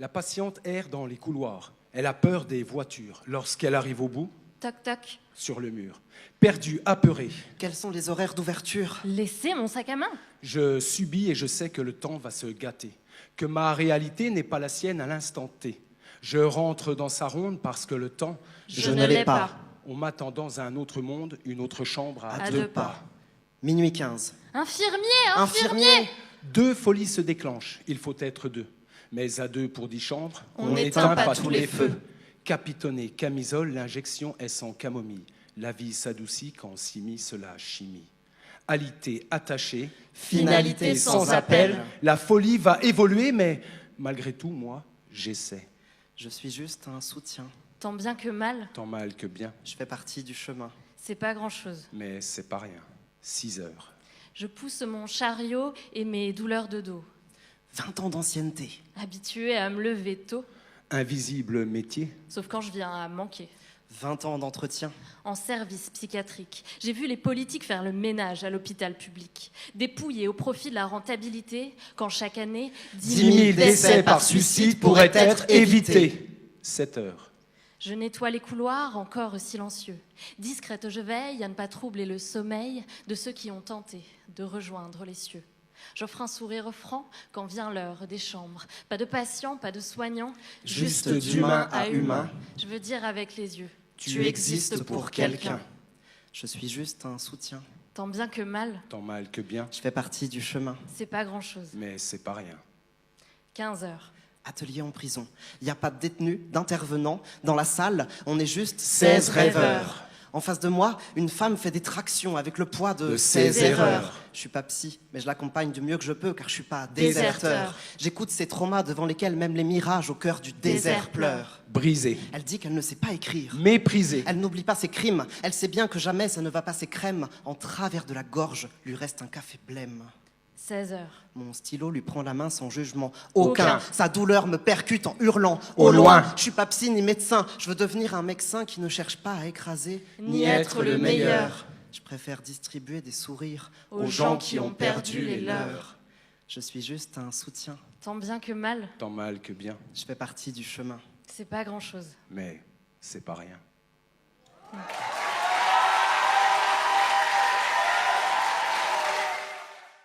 La patiente erre dans les couloirs. Elle a peur des voitures. Lorsqu'elle arrive au bout, Toc toc. sur le mur, perdue, apeurée, Quels sont les horaires d'ouverture? Laissez mon sac à main. je subis et je sais que le temps va se gâter, que ma réalité n'est pas la sienne à l'instant T. Je rentre dans sa ronde parce que le temps, Je ne l'ai pas. on m'attend dans un autre monde, une autre chambre à À deux deux pas. Minuit 15. Infirmier. Deux folies se déclenchent, il faut être deux. Mais à deux pour 10 chambres, On n'éteint pas tous les feux. Capitonné, camisole, l'injection est sans camomille. La vie s'adoucit quand s'immisce la chimie. Alité attachée, Finalité sans appel. La folie va évoluer, mais malgré tout, moi, j'essaie. Je suis juste un soutien. Tant bien que mal, Tant mal que bien, Je fais partie du chemin. c'est pas grand-chose. mais c'est pas rien. 6 heures. Je pousse mon chariot et mes douleurs de dos. 20 ans d'ancienneté. Habituée à me lever tôt, Invisible métier, sauf quand je viens à manquer. 20 ans d'entretien. En service psychiatrique, j'ai vu les politiques faire le ménage à l'hôpital public, dépouiller au profit de la rentabilité, quand chaque année, 10 000 décès par suicide pourraient être évités. 7 heures. Je nettoie les couloirs encore silencieux. Discrète, je veille à ne pas troubler le sommeil de ceux qui ont tenté de rejoindre les cieux. J'offre un sourire franc quand vient l'heure des chambres. Pas de patient, pas de soignant, Juste d'humain à humain. Je veux dire avec les yeux. Tu existes pour quelqu'un. Je suis juste un soutien. Tant bien que mal, Tant mal que bien, Je fais partie du chemin. c'est pas grand-chose. mais c'est pas rien. 15 heures. Atelier en prison. Il n'y a pas de détenus, d'intervenants. Dans la salle, on est juste 16 16 rêveurs. rêveurs. En face de moi, une femme fait des tractions avec le poids de De 16 ses erreurs. erreurs. Je suis pas psy, mais je l'accompagne du mieux que je peux car je suis pas Déserteur. déserteur. J'écoute ces traumas devant lesquels même les mirages au cœur du Désert désert pleurent. Brisé, Elle dit qu'elle ne sait pas écrire. méprisé, Elle n'oublie pas ses crimes. Elle sait bien que jamais ça ne va pas ses crèmes. En travers de la gorge, lui reste un café blême. 16 heures. Mon stylo lui prend la main sans jugement. Aucun. Aucun. Sa douleur me percute en hurlant. Au loin. Je suis pas psy ni médecin. Je veux devenir un médecin qui ne cherche pas à écraser. Ni être le meilleur. Je préfère distribuer des sourires Aux gens qui ont perdu les leurs. Je suis juste un soutien. Tant bien que mal, tant mal que bien, Je fais partie du chemin. c'est pas grand-chose. mais c'est pas rien.